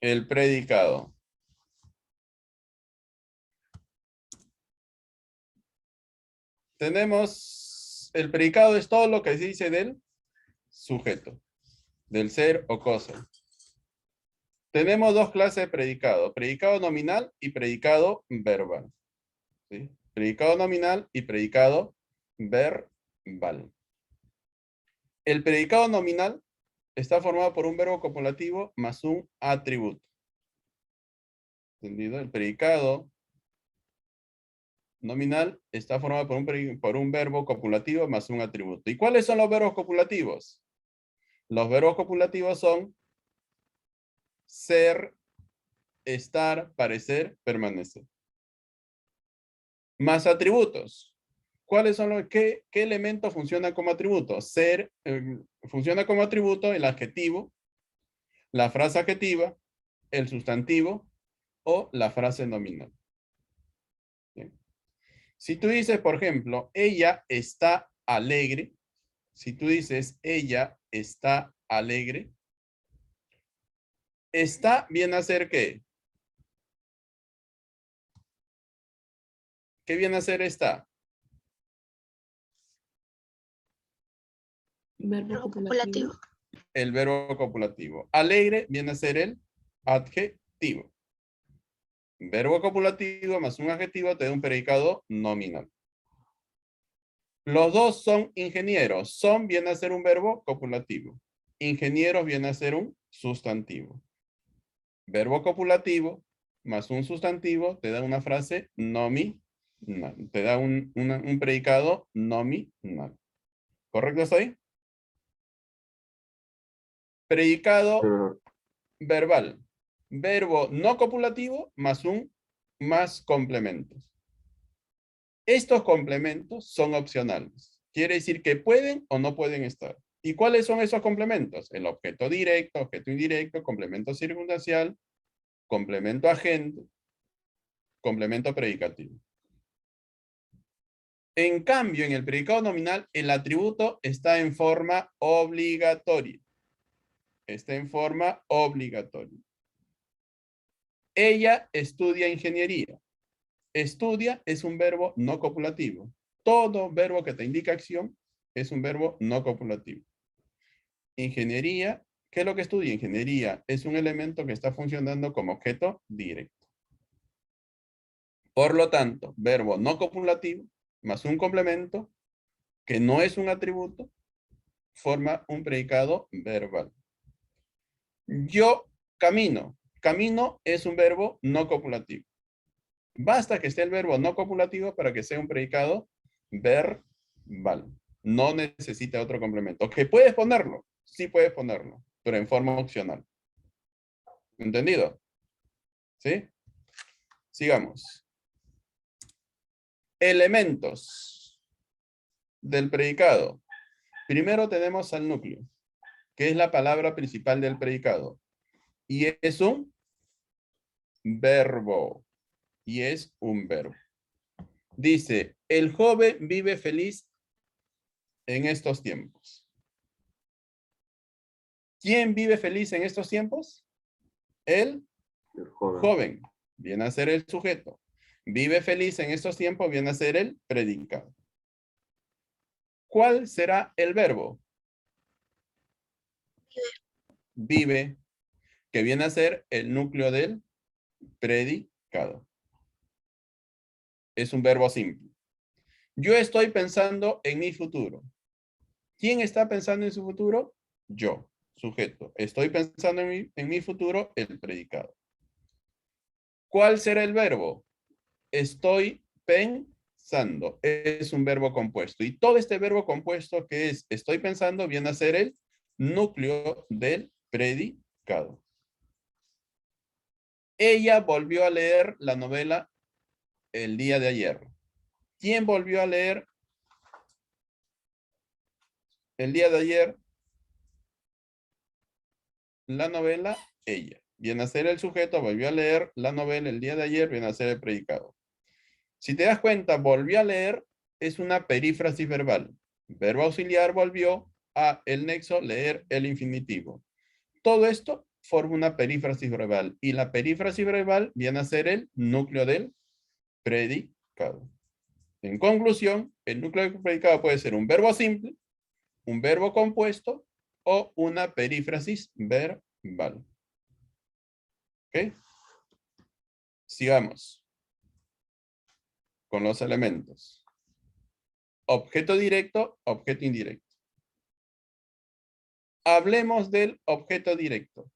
El predicado. Tenemos, el predicado es todo lo que se dice del sujeto, del ser o cosa. Tenemos dos clases de predicado, predicado nominal y predicado verbal. ¿Sí? Predicado nominal y predicado verbal. El predicado nominal está formado por un verbo copulativo más un atributo. ¿Entendido? El predicado nominal está formado por un verbo copulativo más un atributo. ¿Y cuáles son los verbos copulativos? Los verbos copulativos son ser, estar, parecer, permanecer. Más atributos. ¿Cuáles son los, qué elementos funcionan como atributo? Ser, funciona como atributo el adjetivo, la frase adjetiva, el sustantivo o la frase nominal. Bien. Si tú dices, por ejemplo, ella está alegre, si tú dices ella está alegre, está viene a ser ¿qué? ¿Qué viene a ser está? Verbo copulativo. El verbo copulativo. Alegre viene a ser el adjetivo. Verbo copulativo más un adjetivo te da un predicado nominal. Los dos son ingenieros. Son viene a ser un verbo copulativo. Ingenieros viene a ser un sustantivo. Verbo copulativo más un sustantivo te da una frase nominal. Te da un predicado nominal. ¿Correcto está ahí? Predicado verbal. Verbo no copulativo más complementos. Estos complementos son opcionales. Quiere decir que pueden o no pueden estar. ¿Y cuáles son esos complementos? El objeto directo, objeto indirecto, complemento circunstancial, complemento agente, complemento predicativo. En cambio, en el predicado nominal, el atributo está en forma obligatoria. Está en forma obligatoria. Ella estudia ingeniería. Estudia es un verbo no copulativo. Todo verbo que te indica acción es un verbo no copulativo. Ingeniería, ¿qué es lo que estudia? Ingeniería es un elemento que está funcionando como objeto directo. Por lo tanto, verbo no copulativo más un complemento que no es un atributo forma un predicado verbal. Yo camino. Camino es un verbo no copulativo. Basta que esté el verbo no copulativo para que sea un predicado verbal. No necesita otro complemento. ¿Que puedes ponerlo? Sí puedes ponerlo, pero en forma opcional. ¿Entendido? ¿Sí? Sigamos. Elementos del predicado. Primero tenemos al núcleo, que es la palabra principal del predicado. Y es un verbo. Y es un verbo. Dice, el joven vive feliz en estos tiempos. ¿Quién vive feliz en estos tiempos? El joven. Viene a ser el sujeto. Vive feliz en estos tiempos, viene a ser el predicado. ¿Cuál será el verbo? Vive, que viene a ser el núcleo del predicado. Es un verbo simple. Yo estoy pensando en mi futuro. ¿Quién está pensando en su futuro? Yo, sujeto. Estoy pensando en mi futuro, el predicado. ¿Cuál será el verbo? Estoy pensando. Es un verbo compuesto. Y todo este verbo compuesto que es estoy pensando viene a ser el núcleo del predicado. Ella volvió a leer la novela el día de ayer. ¿Quién volvió a leer el día de ayer la novela? Ella. Viene a ser el sujeto, volvió a leer la novela el día de ayer, viene a ser el predicado. Si te das cuenta, volvió a leer es una perífrasis verbal. Verbo auxiliar volvió a el nexo leer el infinitivo. Todo esto forma una perífrasis verbal. Y la perífrasis verbal viene a ser el núcleo del predicado. En conclusión, el núcleo del predicado puede ser un verbo simple, un verbo compuesto o una perífrasis verbal. ¿Ok? Sigamos con los elementos. Objeto directo, objeto indirecto. Hablemos del objeto directo.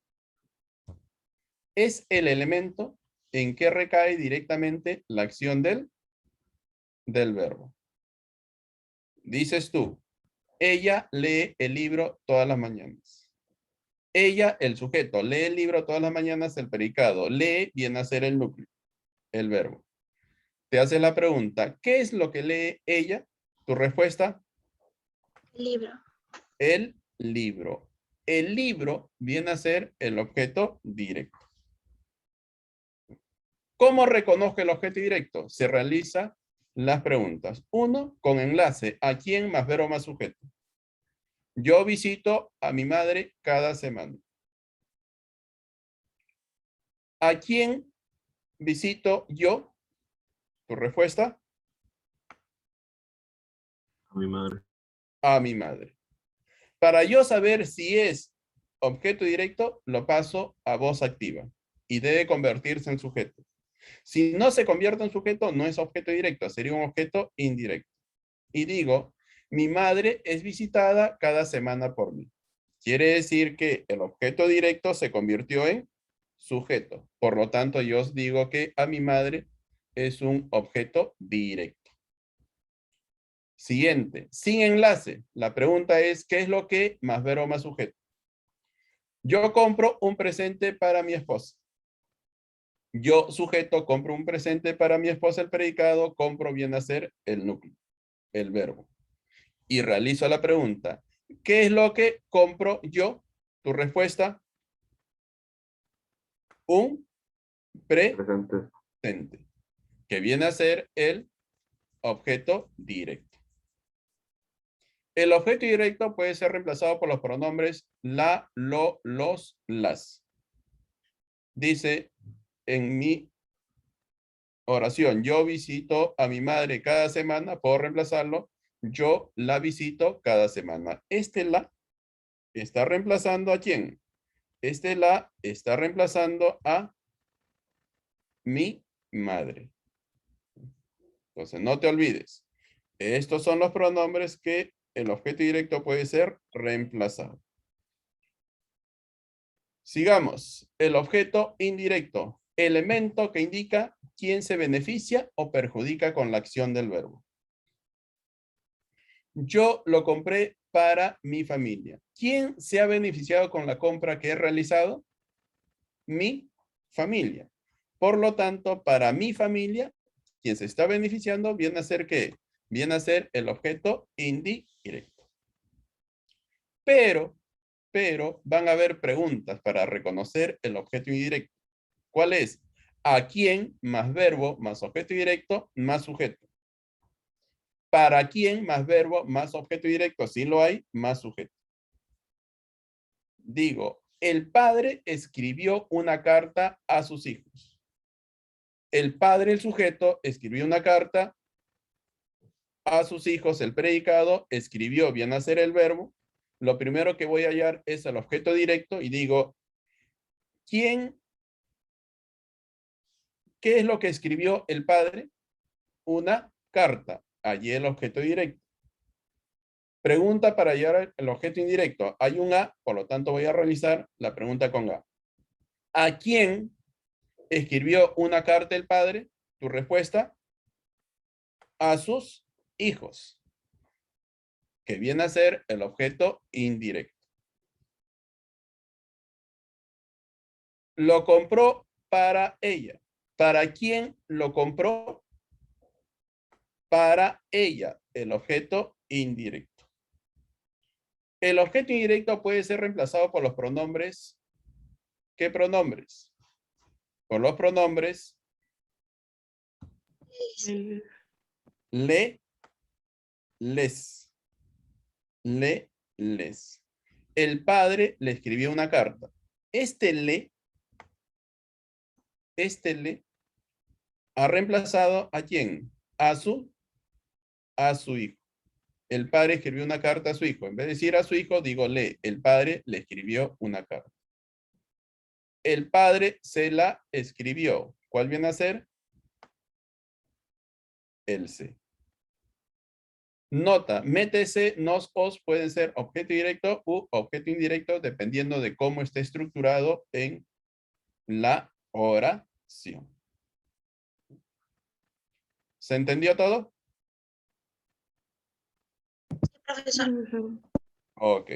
Es el elemento en que recae directamente la acción del verbo. Dices tú, ella lee el libro todas las mañanas. Ella, el sujeto, lee el libro todas las mañanas, el predicado. Lee viene a ser el núcleo, el verbo. Te hace la pregunta, ¿qué es lo que lee ella? Tu respuesta, Libro. el libro. El libro viene a ser el objeto directo. ¿Cómo reconozco el objeto directo? Se realiza las preguntas. 1, con enlace. ¿A quién más verbo más sujeto? Yo visito a mi madre cada semana. ¿A quién visito yo? ¿Tu respuesta? A mi madre. A mi madre. Para yo saber si es objeto directo, lo paso a voz activa y debe convertirse en sujeto. Si no se convierte en sujeto, no es objeto directo, sería un objeto indirecto. Y digo, mi madre es visitada cada semana por mí. Quiere decir que el objeto directo se convirtió en sujeto. Por lo tanto, yo os digo que a mi madre es un objeto directo. Siguiente, sin enlace. La pregunta es, ¿qué es lo que más verbo más sujeto? Yo compro un presente para mi esposa. Yo, sujeto, compro un presente para mi esposa, el predicado, compro viene a ser el núcleo, el verbo. Y realizo la pregunta, ¿qué es lo que compro yo? Tu respuesta, un Presente. presente, que viene a ser el objeto directo. El objeto directo puede ser reemplazado por los pronombres la, lo, los, las. Dice en mi oración, yo visito a mi madre cada semana, puedo reemplazarlo, yo la visito cada semana. Este la está reemplazando ¿a quién? Este la está reemplazando a mi madre. Entonces, no te olvides. Estos son los pronombres que el objeto directo puede ser reemplazado. Sigamos. El objeto indirecto. Elemento que indica quién se beneficia o perjudica con la acción del verbo. Yo lo compré para mi familia. ¿Quién se ha beneficiado con la compra que he realizado? Mi familia. Por lo tanto, para mi familia, quien se está beneficiando viene a ser ¿qué? Viene a ser el objeto indirecto. Pero van a haber preguntas para reconocer el objeto indirecto. ¿Cuál es? ¿A quién más verbo más objeto directo más sujeto? ¿Para quién más verbo más objeto directo? Si lo hay, más sujeto. Digo, el padre escribió una carta a sus hijos. El padre, el sujeto, escribió una carta a sus hijos, el predicado, escribió, viene a ser el verbo. Lo primero que voy a hallar es el objeto directo y digo, ¿quién? ¿Qué es lo que escribió el padre? Una carta. Allí el objeto directo. Pregunta para hallar el objeto indirecto. Hay un A, por lo tanto voy a realizar la pregunta con A. ¿A quién escribió una carta el padre? Tu respuesta, a sus hijos, que viene a ser el objeto indirecto. Lo compró para ella. ¿Para quién lo compró? Para ella, el objeto indirecto. El objeto indirecto puede ser reemplazado por los pronombres. ¿Qué pronombres? Por los pronombres le, les. Le, les. El padre le escribió una carta. Este le ha reemplazado ¿a quién? A su hijo. El padre escribió una carta a su hijo. En vez de decir a su hijo, digo le. El padre le escribió una carta. El padre se la escribió. ¿Cuál viene a ser? El se. Nota, métese, nos, os pueden ser objeto directo u objeto indirecto dependiendo de cómo esté estructurado en la oración. ¿Se entendió todo? Profesor. Ok.